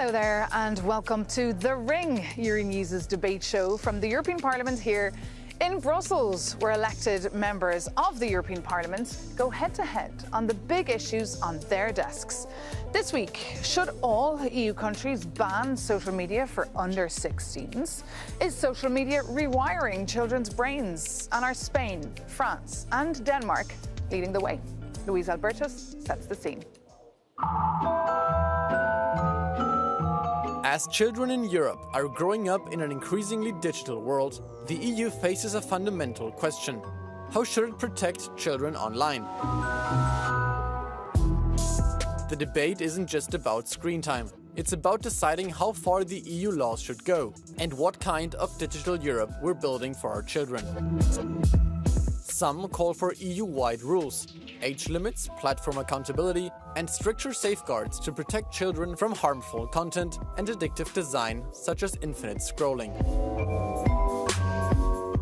Hello there and welcome to The Ring, Euronews' debate show from the European Parliament here in Brussels, where elected members of the European Parliament go head-to-head on the big issues on their desks. This week, should all EU countries ban social media for under 16s? Is social media rewiring children's brains? And are Spain, France and Denmark leading the way? Luis Albertus sets the scene. As children in Europe are growing up in an increasingly digital world, the EU faces a fundamental question. How should it protect children online? The debate isn't just about screen time. It's about deciding how far the EU laws should go and what kind of digital Europe we're building for our children. Some call for EU-wide rules, age limits, platform accountability, and stricter safeguards to protect children from harmful content and addictive design, such as infinite scrolling.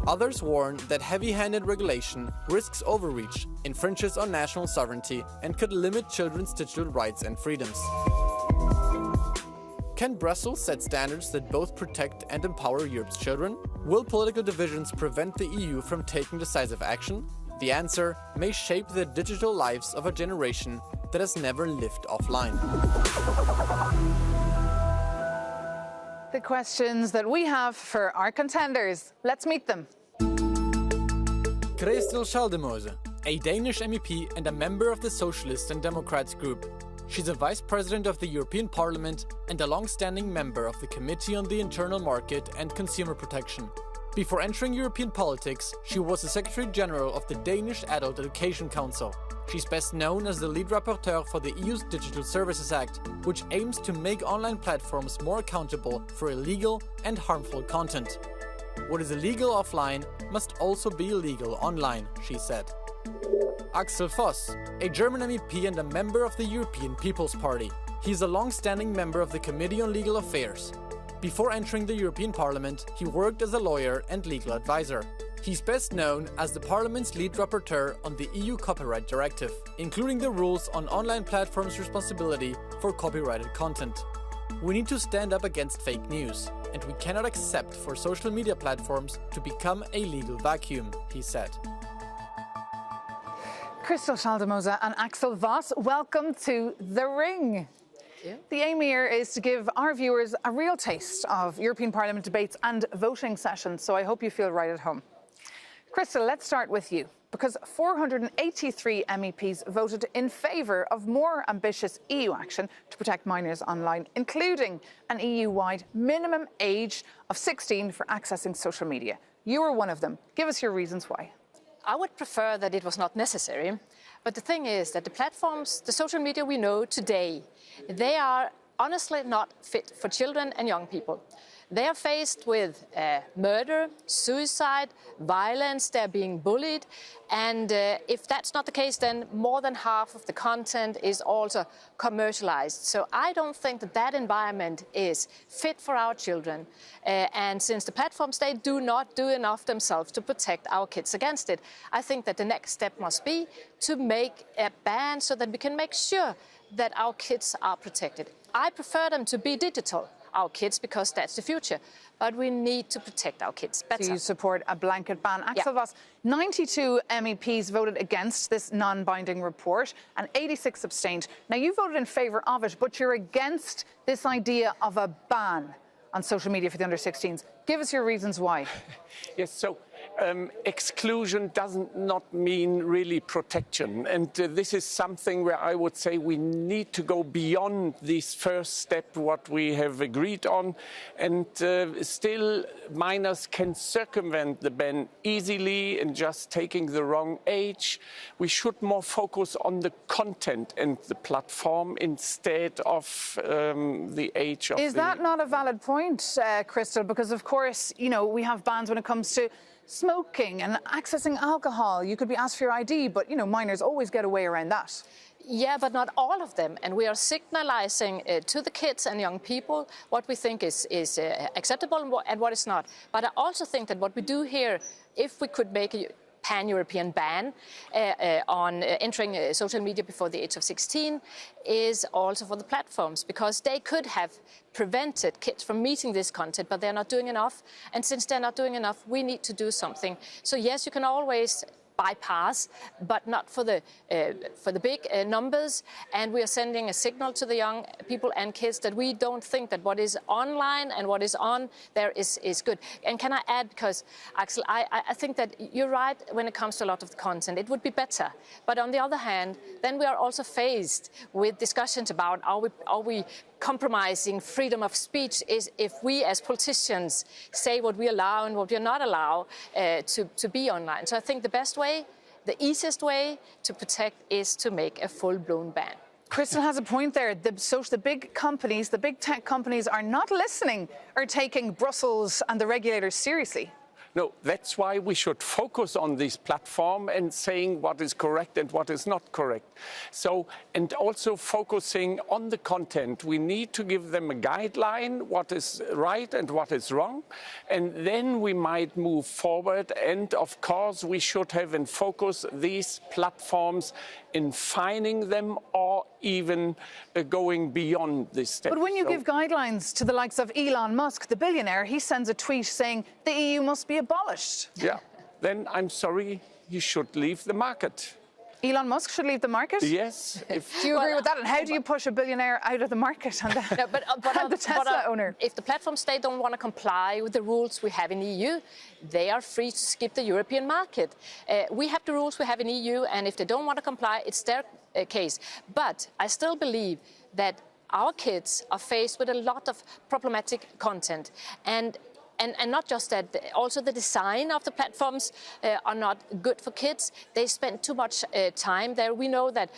Others warn that heavy-handed regulation risks overreach, infringes on national sovereignty, and could limit children's digital rights and freedoms. Can Brussels set standards that both protect and empower Europe's children? Will political divisions prevent the EU from taking decisive action? The answer may shape the digital lives of a generation that has never lived offline. The questions that we have for our contenders. Let's meet them. Christel Schaldemose, a Danish MEP and a member of the Socialists and Democrats group. She's a vice president of the European Parliament and a long-standing member of the Committee on the Internal Market and Consumer Protection. Before entering European politics, she was the Secretary General of the Danish Adult Education Council. She's best known as the lead rapporteur for the EU's Digital Services Act, which aims to make online platforms more accountable for illegal and harmful content. What is illegal offline must also be illegal online, she said. Axel Voss, a German MEP and a member of the European People's Party. He's a long-standing member of the Committee on Legal Affairs. Before entering the European Parliament, he worked as a lawyer and legal advisor. He's best known as the Parliament's lead rapporteur on the EU Copyright Directive, including the rules on online platforms' responsibility for copyrighted content. We need to stand up against fake news, and we cannot accept for social media platforms to become a legal vacuum, he said. Christel Schaldemose and Axel Voss, welcome to The Ring. The aim here is to give our viewers a real taste of European Parliament debates and voting sessions, so I hope you feel right at home. Christel, let's start with you, because 483 MEPs voted in favour of more ambitious EU action to protect minors online, including an EU-wide minimum age of 16 for accessing social media. You were one of them. Give us your reasons why. I would prefer that it was not necessary, but the thing is that the platforms, the social media we know today, they are honestly not fit for children and young people. They are faced with murder, suicide, violence, they're being bullied, and if that's not the case, then more than half of the content is also commercialized. So I don't think that that environment is fit for our children, and since the platforms, they do not do enough themselves to protect our kids against it, I think that the next step must be to make a ban so that we can make sure that our kids are protected. I prefer them to be digital, our kids, because that's the future. But we need to protect our kids better. So you support a blanket ban. Axel Voss, 92 MEPs voted against this non-binding report and 86 abstained. Now, you voted in favour of it, but you're against this idea of a ban on social media for the under-16s. Give us your reasons why. Yes, so exclusion doesn't not mean really protection. And this is something where I would say we need to go beyond this first step, what we have agreed on. And still, minors can circumvent the ban easily in just taking the wrong age. We should more focus on the content and the platform instead of the age of Is that not a valid point, Christel? Because, of course, you know, we have bans when it comes to smoking and accessing alcohol. You could be asked for your ID, but, you know, minors always get away around that. Yeah, but not all of them. And we are signalizing to the kids and young people what we think is acceptable and what is not. But I also think that what we do here, if we could make pan-European ban on entering social media before the age of 16 is also for the platforms, because they could have prevented kids from meeting this content, but they're not doing enough. And since they're not doing enough, we need to do something. So yes, you can always bypass, but not for the big numbers. And we are sending a signal to the young people and kids that we don't think that what is online and what is on there is good. And can I add, because Axel, I think that you're right when it comes to a lot of the content. It would be better. But on the other hand, then we are also faced with discussions about are we compromising freedom of speech is if we as politicians say what we allow and what we are not allowed to be online. So I think the best way, the easiest way to protect is to make a full-blown ban. Christel has a point there. The big companies, the big tech companies are not listening or taking Brussels and the regulators seriously. No, that's why we should focus on this platform and saying what is correct and what is not correct. So, and also focusing on the content. We need to give them a guideline, what is right and what is wrong. And then we might move forward. And of course, we should have in focus these platforms in fining them or even going beyond this step. But when you give guidelines to the likes of Elon Musk, the billionaire, he sends a tweet saying the EU must be abolished. Yeah, then I'm sorry, he should leave the market. Elon Musk should leave the market? Yes. Do you agree with that? And how do you push a billionaire out of the market and the Tesla owner? If the platforms, they don't want to comply with the rules we have in the EU, they are free to skip the European market. We have the rules we have in the EU, and if they don't want to comply, it's their case. But I still believe that our kids are faced with a lot of problematic content. And not just that, also the design of the platforms are not good for kids. They spend too much time there. We know that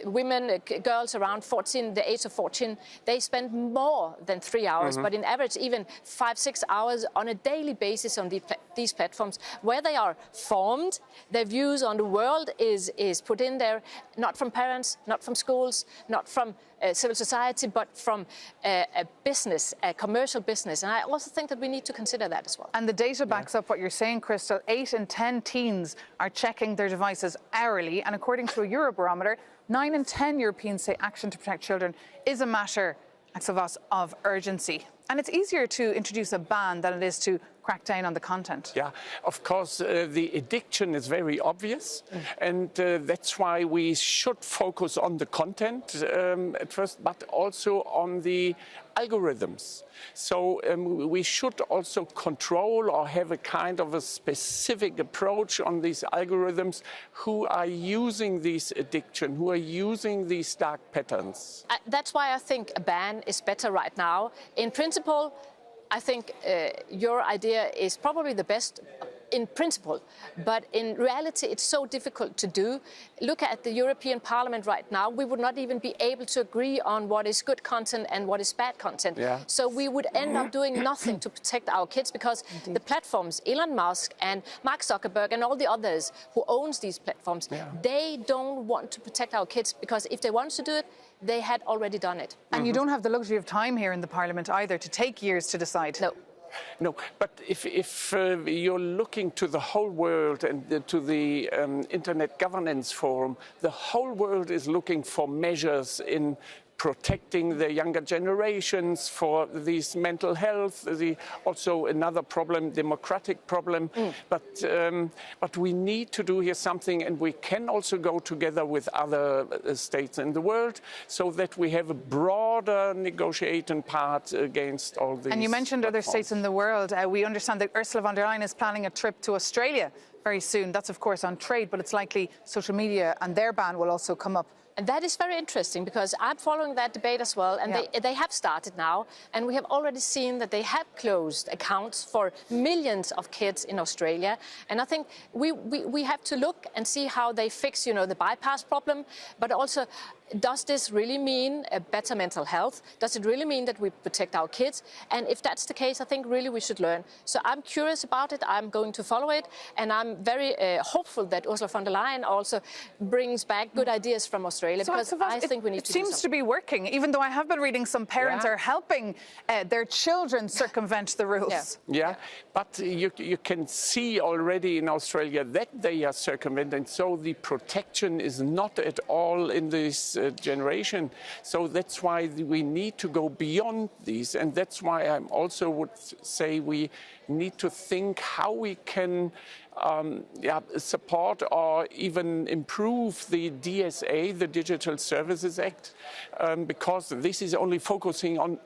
women, girls around 14, the age of 14, they spend more than 3 hours, but in average even 5-6 hours on a daily basis on these platforms, where they are formed. Their views on the world is put in there, not from parents, not from schools, not from civil society, but from a business, a commercial business. And I also think that we need to consider that as well. And the data backs up what you're saying, Christel. 8 in 10 teens are checking their devices hourly. And according to a Eurobarometer, 9 in 10 Europeans say action to protect children is a matter, Axel Voss, of urgency. And it's easier to introduce a ban than it is to crack down on the content. Yeah, of course, the addiction is very obvious. And that's why we should focus on the content at first, but also on the algorithms. So we should also control or have a kind of a specific approach on these algorithms who are using this addiction, who are using these dark patterns. That's why I think a ban is better right now. In principle, I think your idea is probably the best in principle, but in reality it's so difficult to do. Look at the European Parliament right now. We would not even be able to agree on what is good content and what is bad content. Yeah. So we would end up doing nothing to protect our kids, because the platforms, Elon Musk and Mark Zuckerberg and all the others who owns these platforms, they don't want to protect our kids, because if they want to do it, they had already done it. And you don't have the luxury of time here in the Parliament either to take years to decide. No, but if you're looking to the whole world and to the Internet Governance Forum, the whole world is looking for measures in protecting the younger generations, for these mental health, also another problem, democratic problem. But we need to do here something, and we can also go together with other states in the world so that we have a broader negotiating part against all these. And you mentioned other states in the world. We understand that Ursula von der Leyen is planning a trip to Australia very soon. That's, of course, on trade, but it's likely social media and their ban will also come up. And that is very interesting, because I'm following that debate as well, and they have started now, and we have already seen that they have closed accounts for millions of kids in Australia. And I think we have to look and see how they fix, the bypass problem, but also does this really mean a better mental health? Does it really mean that we protect our kids? And if that's the case, I think really we should learn. So I'm curious about it. I'm going to follow it. And I'm very hopeful that Ursula von der Leyen also brings back good ideas from Australia, So because I think we need to do It seems to be working, even though I have been reading some parents are helping their children circumvent the rules. Yeah, but you can see already in Australia that they are circumventing, so the protection is not at all in this generation. So that's why we need to go beyond these, and that's why I also would say we need to think how we can support or even improve the DSA, the Digital Services Act, because this is only focusing on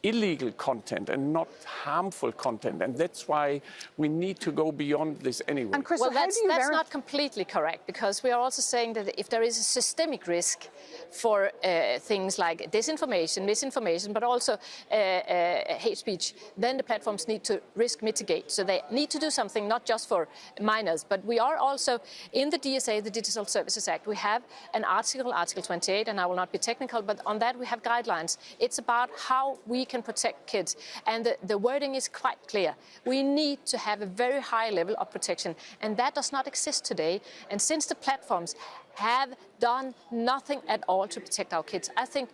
illegal content and not harmful content, and that's why we need to go beyond this anyway. And Christel, Well, how that's do you not completely correct, because we are also saying that if there is a systemic risk for things like disinformation, misinformation, but also hate speech, then the platforms need to risk mitigate. So they need to do something not just for minors, but we are also in the DSA, the Digital Services Act, we have an article, Article 28, and I will not be technical, but on that we have guidelines. It's about how we can protect kids, and the wording is quite clear. We need to have a very high level of protection, and that does not exist today. And since the platforms have done nothing at all to protect our kids, I think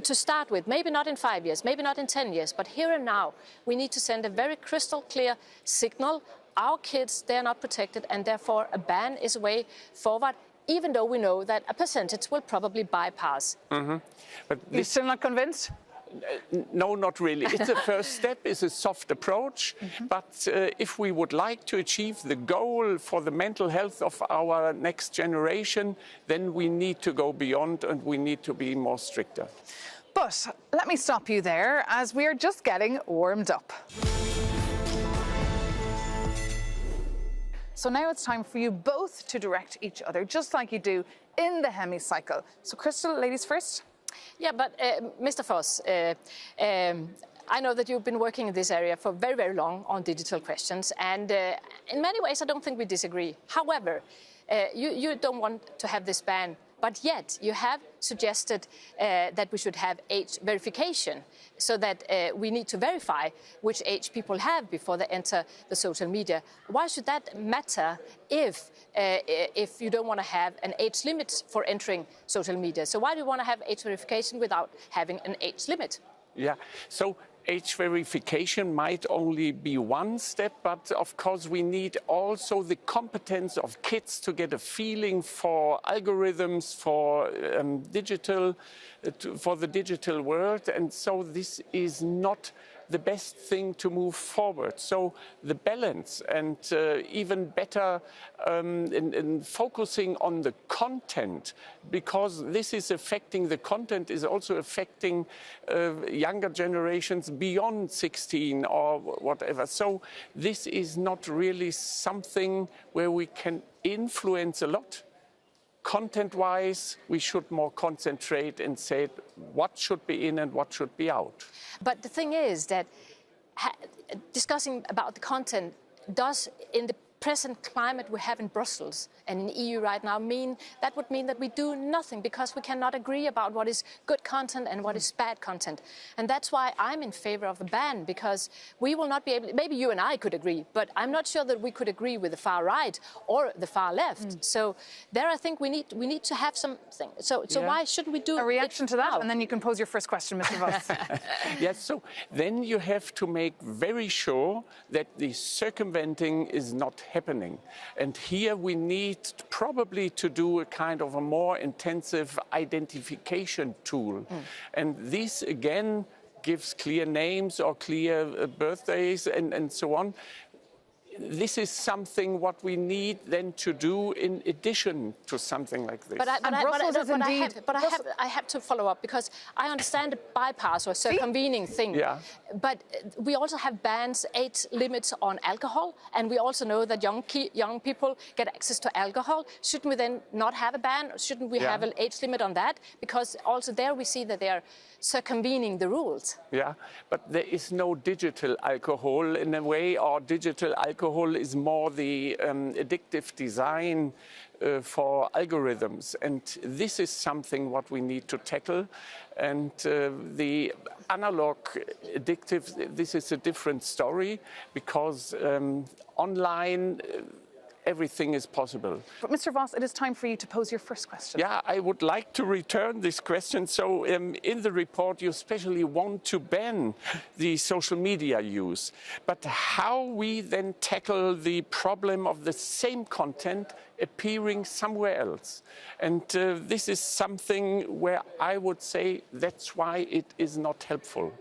to start with, maybe not in 5 years, maybe not in 10 years, but here and now, we need to send a very crystal clear signal. Our kids, they're not protected, and therefore a ban is a way forward, even though we know that a percentage will probably bypass. Mm-hmm. But You're still not convinced? No, not really. It's a first step, it's a soft approach, but if we would like to achieve the goal for the mental health of our next generation, then we need to go beyond and we need to be more stricter. But let me stop you there, as we are just getting warmed up. So now it's time for you both to direct each other, just like you do in the hemicycle. So Christel, ladies first. Yeah, but Mr. Voss, I know that you've been working in this area for very, very long on digital questions, and in many ways I don't think we disagree. However, you don't want to have this ban, but yet you have suggested that we should have age verification, so that we need to verify which age people have before they enter the social media. Why should that matter if you don't want to have an age limit for entering social media? So why do you want to have age verification without having an age limit? Yeah, so age verification might only be one step, but of course we need also the competence of kids to get a feeling for algorithms, for for the digital world, and so this is not the best thing to move forward. So the balance and even better in focusing on the content, because this is affecting, the content is also affecting younger generations beyond 16 or whatever. So this is not really something where we can influence a lot. Content-wise, we should more concentrate and say what should be in and what should be out. But the thing is that discussing about the content does, in the present climate we have in Brussels and in the EU right now, would mean that we do nothing, because we cannot agree about what is good content and what is bad content. And that's why I'm in favor of a ban, because we will not be able, maybe you and I could agree, but I'm not sure that we could agree with the far right or the far left. So there I think we need to have something. So why shouldn't we do a reaction to that? now? And then you can pose your first question, Mr. Voss. Yes, so then you have to make very sure that the circumventing is not happening. And here we need probably to do a kind of a more intensive identification tool. And this again gives clear names or clear birthdays and so on. This is something what we need then to do in addition to something like this. I have to follow up, because I understand the bypass or circumvening thing. Yeah. But we also have bans, age limits on alcohol, and we also know that young people get access to alcohol. Shouldn't we then not have a ban? Shouldn't we have an age limit on that? Because also there we see that they are circumvening the rules. Yeah, but there is no digital alcohol in a way, or digital alcohol alcohol is more the addictive design for algorithms. And this is something what we need to tackle. And the analog addictive, this is a different story because online everything is possible. But Mr. Voss, it is time for you to pose your first question. Yeah, I would like to return this question. So in the report, you especially want to ban the social media use. But how we then tackle the problem of the same content appearing somewhere else? And this is something where I would say that's why it is not helpful.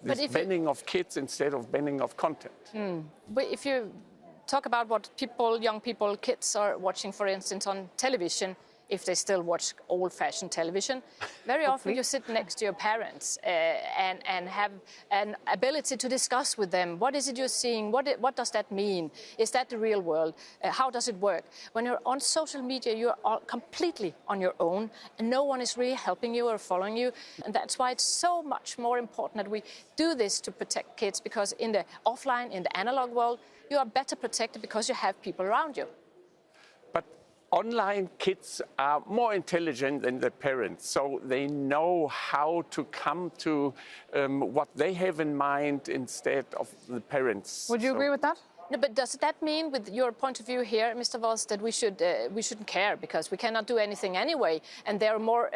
This banning of kids instead of banning of content. But if you talk about what young people, kids are watching, for instance, on television, if they still watch old-fashioned television, very often you sit next to your parents and have an ability to discuss with them. What is it you're seeing? What does that mean? Is that the real world? How does it work? When you're on social media, you're completely on your own, and no one is really helping you or following you. And that's why it's so much more important that we do this to protect kids, because in the offline, in the analog world, you are better protected because you have people around you. But online kids are more intelligent than their parents, so they know how to come to what they have in mind instead of the parents. Would you agree with that? No, but does that mean, with your point of view here, Mr. Voss, that we shouldn't care because we cannot do anything anyway? And there are more,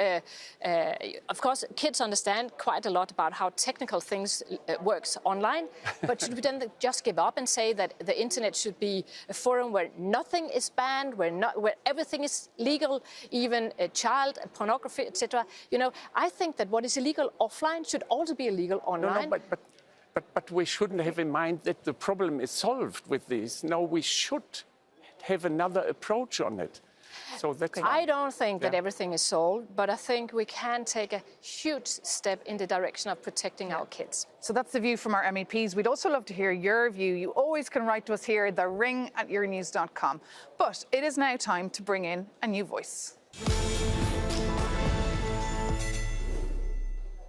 of course, kids understand quite a lot about how technical things works online. But should we then just give up and say that the internet should be a forum where nothing is banned, where everything is legal, even child pornography, etc.? You know, I think that what is illegal offline should also be illegal online. No, but we shouldn't have in mind that the problem is solved with this. No, we should have another approach on it. So that's I don't think that everything is solved, but I think we can take a huge step in the direction of protecting our kids. So that's the view from our MEPs. We'd also love to hear your view. You always can write to us here, thering@yournews.com. But it is now time to bring in a new voice.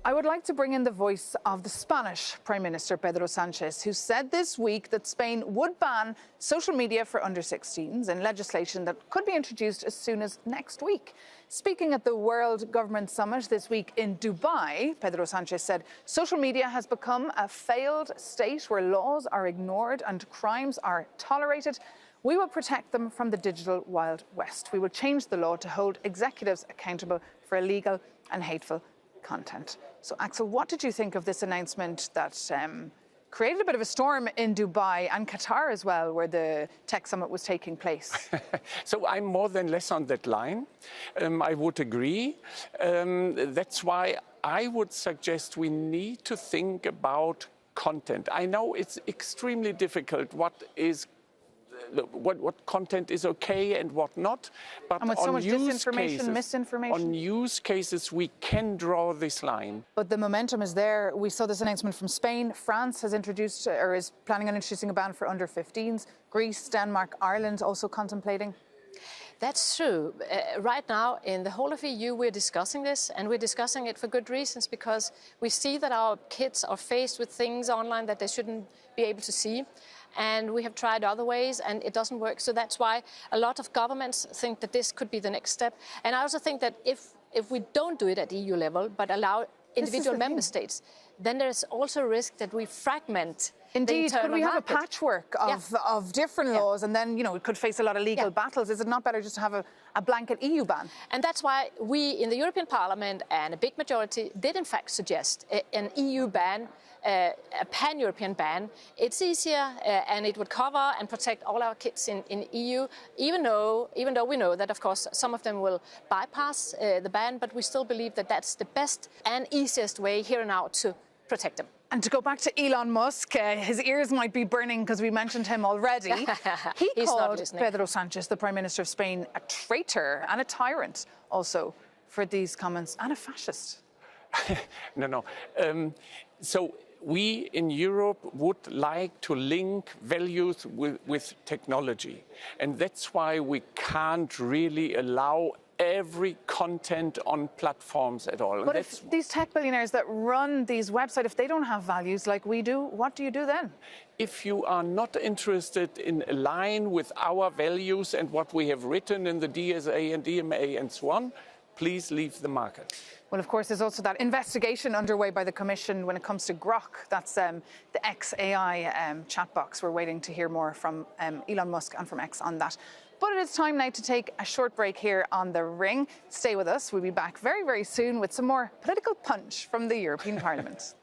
I would like to bring in the voice of the Spanish Prime Minister, Pedro Sánchez, who said this week that Spain would ban social media for under-16s in legislation that could be introduced as soon as next week. Speaking at the World Government Summit this week in Dubai, Pedro Sánchez said social media has become a failed state where laws are ignored and crimes are tolerated. We will protect them from the digital Wild West. We will change the law to hold executives accountable for illegal and hateful content. So, Axel, what did you think of this announcement that created a bit of a storm in Dubai and Qatar as well, where the tech summit was taking place? So I'm more than less on that line. I would agree. That's why I would suggest we need to think about content. I know it's extremely difficult what content is okay and what not, but and with so much disinformation, misinformation. On use cases, we can draw this line. But the momentum is there. We saw this announcement from Spain. France has introduced or is planning on introducing a ban for under-15s. Greece, Denmark, Ireland also contemplating. That's true. Right now, in the whole of EU, we're discussing this, and we're discussing it for good reasons, because we see that our kids are faced with things online that they shouldn't be able to see. And we have tried other ways, and it doesn't work. So that's why a lot of governments think that this could be the next step. And I also think that if we don't do it at EU level, but allow individual member states, then there's also a risk that we fragment. Indeed, could we have a patchwork of different laws, and then, you know, it could face a lot of legal battles? Is it not better just to have a blanket EU ban? And that's why we in the European Parliament, and a big majority, did in fact suggest an EU ban, a pan-European ban. It's easier and it would cover and protect all our kids in EU, even though we know that, of course, some of them will bypass the ban, but we still believe that that's the best and easiest way here and now to protect them. And to go back to Elon Musk, his ears might be burning because we mentioned him already. He called Pedro Sánchez, the Prime Minister of Spain, a traitor and a tyrant also for these comments, and a fascist. No. So we in Europe would like to link values with technology. And that's why we can't really allow every content on platforms at all. But if these tech billionaires that run these websites, if they don't have values like we do, what do you do then? If you are not interested in align with our values and what we have written in the DSA and DMA and so on, please leave the market. Well, of course, there's also that investigation underway by the Commission when it comes to Grok. That's the XAI chat box. We're waiting to hear more from Elon Musk and from X on that. But it is time now to take a short break here on The Ring. Stay with us. We'll be back very, very soon with some more political punch from the European Parliament.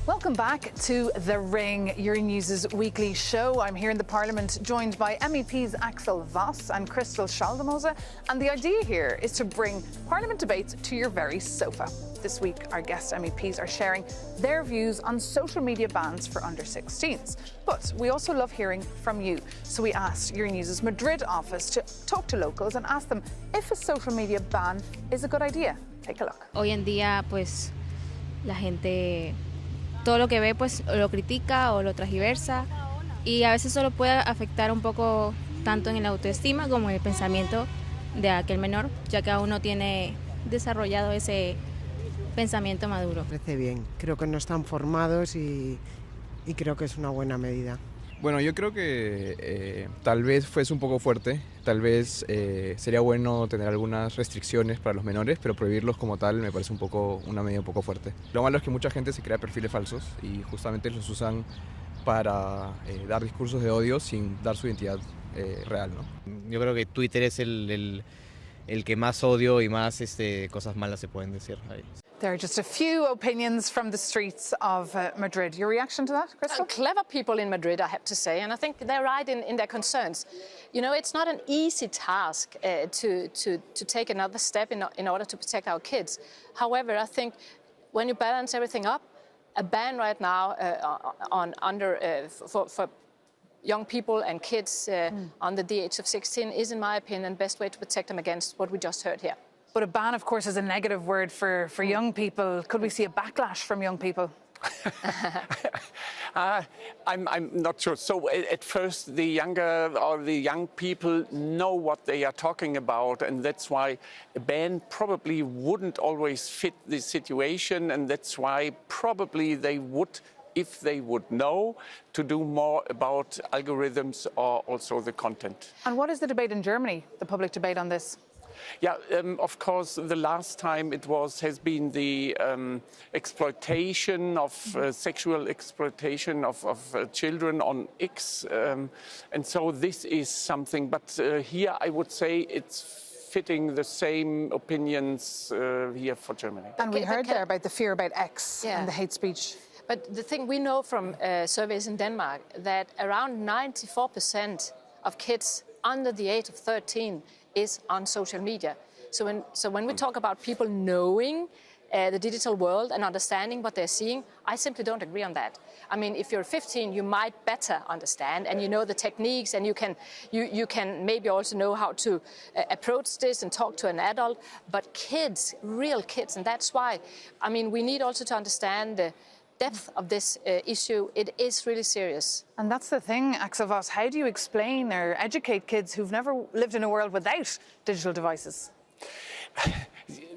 Welcome back to The Ring, Euronews' weekly show. I'm here in the Parliament, joined by MEPs Axel Voss and Christel Schaldemose. And the idea here is to bring Parliament debates to your very sofa. This week, our guest MEPs are sharing their views on social media bans for under-16s. But we also love hearing from you. So we asked Euronews' Madrid office to talk to locals and ask them if a social media ban is a good idea. Take a look. Hoy en día, pues, la gente todo lo que ve pues lo critica o lo transgiversa y a veces solo puede afectar un poco tanto en la autoestima como en el pensamiento de aquel menor, ya que aún no tiene desarrollado ese pensamiento maduro. Me parece bien, creo que no están formados y creo que es una buena medida. Bueno, yo creo que tal vez fuese un poco fuerte, tal vez sería bueno tener algunas restricciones para los menores, pero prohibirlos como tal me parece una medida un poco fuerte. Lo malo es que mucha gente se crea perfiles falsos y justamente los usan para dar discursos de odio sin dar su identidad real, ¿no? Yo creo que Twitter es el que más odio y más cosas malas se pueden decir ahí. There are just a few opinions from the streets of Madrid. Your reaction to that, Christel? Clever people in Madrid, I have to say, and I think they're right in their concerns. You know, it's not an easy task to take another step in order to protect our kids. However, I think when you balance everything up, a ban right now for young people and kids under the age of 16 is, in my opinion, the best way to protect them against what we just heard here. But a ban, of course, is a negative word for young people. Could we see a backlash from young people? I'm not sure. So at first, the young people know what they are talking about, and that's why a ban probably wouldn't always fit the situation, and that's why probably they would, if they would know, to do more about algorithms or also the content. And what is the debate in Germany, the public debate on this? Yeah, of course, the last time has been the exploitation of sexual exploitation of children on X, and so this is something. But here, I would say it's fitting the same opinions here for Germany. And we heard there about the fear about X and the hate speech. But the thing we know from surveys in Denmark that around 94% of kids under the age of 13 is on social media. So when we talk about people knowing the digital world and understanding what they're seeing, I simply don't agree on that. I mean, if you're 15, you might better understand, and you know the techniques, and you can maybe also know how to approach this and talk to an adult. But kids, real kids, and that's why, I mean, we need also to understand the depth of this issue. It is really serious. And that's the thing, Axel Voss. How do you explain or educate kids who've never lived in a world without digital devices?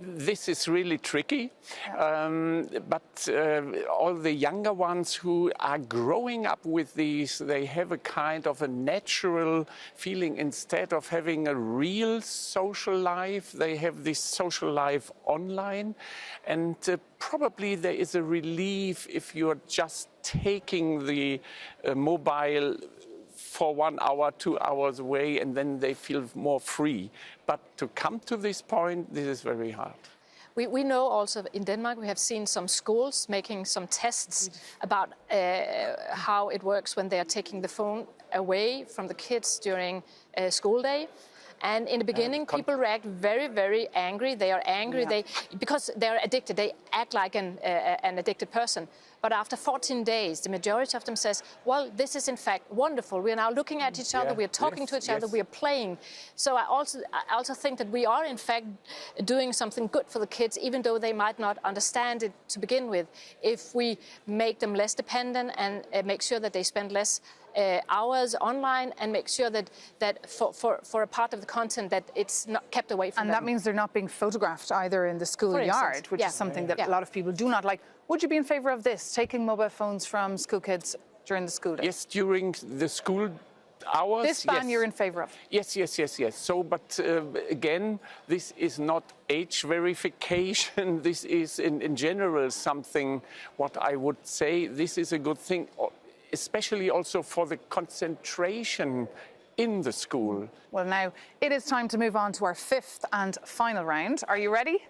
This is really tricky, but all the younger ones who are growing up with these, they have a kind of a natural feeling. Instead of having a real social life, they have this social life online, and probably there is a relief if you're just taking the mobile for 1 hour, 2 hours away, and then they feel more free. But to come to this point, this is very hard. We know also in Denmark we have seen some schools making some tests about how it works when they are taking the phone away from the kids during school day. And in the beginning, people react very, very angry. They are angry because they are addicted. They act like an addicted person. But after 14 days, the majority of them says, well, this is in fact wonderful. We are now looking at each other. We are talking to each other. We are playing. So I also think that we are in fact doing something good for the kids, even though they might not understand it to begin with, if we make them less dependent and make sure that they spend less hours online and make sure that for a part of the content that it's not kept away from them. And that means they're not being photographed either in the schoolyard, which is something that a lot of people do not like. Would you be in favour of this, taking mobile phones from school kids during the school day? Yes, during the school hours. This ban you're in favour of? Yes. So, but again, this is not age verification. This is in general something, what I would say, this is a good thing, especially also for the concentration in the school. Well, now it is time to move on to our fifth and final round. Are you ready?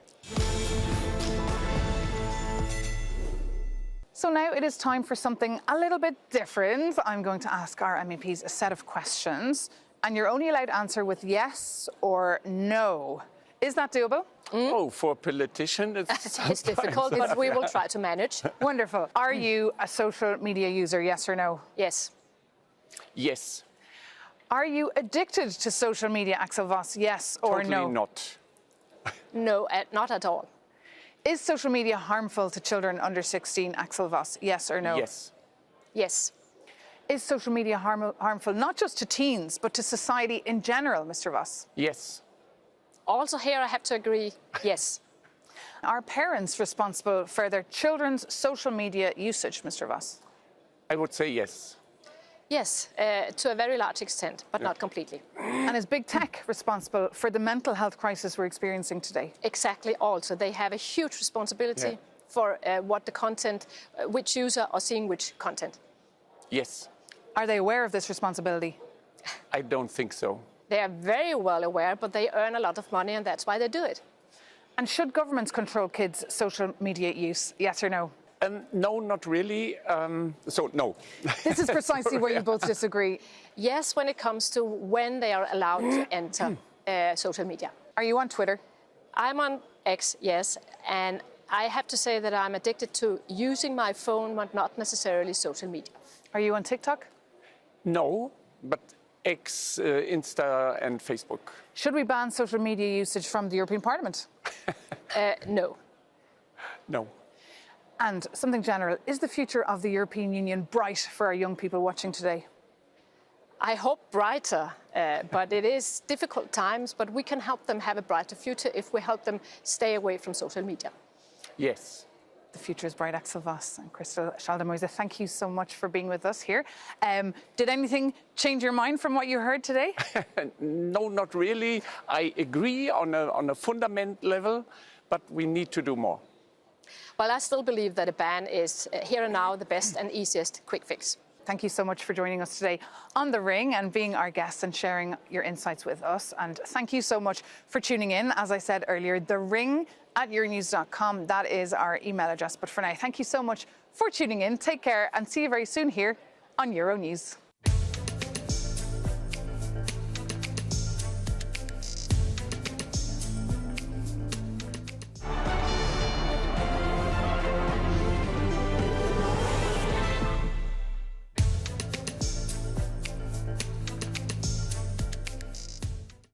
So now it is time for something a little bit different. I'm going to ask our MEPs a set of questions, and you're only allowed to answer with yes or no. Is that doable? Oh, for a politician, it's difficult, but we will try to manage. Wonderful. Are you a social media user, yes or no? Yes. Yes. Are you addicted to social media, Axel Voss, yes or no? Totally not. No, not at all. Is social media harmful to children under 16, Axel Voss, yes or no? Yes. Yes. Is social media harmful not just to teens, but to society in general, Mr. Voss? Yes. Also here I have to agree, yes. Are parents responsible for their children's social media usage, Mr. Voss? I would say yes. Yes, to a very large extent, but not completely. And is big tech responsible for the mental health crisis we're experiencing today? Exactly, also. They have a huge responsibility for what the content, which user are seeing which content. Yes. Are they aware of this responsibility? I don't think so. They are very well aware, but they earn a lot of money and that's why they do it. And should governments control kids' social media use, yes or no? No, not really. So, no. This is precisely where you both disagree. Yes, when it comes to when they are allowed to enter social media. Are you on Twitter? I'm on X, yes. And I have to say that I'm addicted to using my phone, but not necessarily social media. Are you on TikTok? No, but X, Insta and Facebook. Should we ban social media usage from the European Parliament? No. No. And something general, is the future of the European Union bright for our young people watching today? I hope brighter, but it is difficult times, but we can help them have a brighter future if we help them stay away from social media. Yes. The future is bright. Axel Voss and Christel Schaldemose, thank you so much for being with us here. Did anything change your mind from what you heard today? No, not really. I agree on a fundamental level, but we need to do more. Well, I still believe that a ban is here and now the best and easiest quick fix. Thank you so much for joining us today on The Ring and being our guest and sharing your insights with us. And thank you so much for tuning in. As I said earlier, thering@euronews.com, that is our email address. But for now, thank you so much for tuning in. Take care and see you very soon here on Euronews.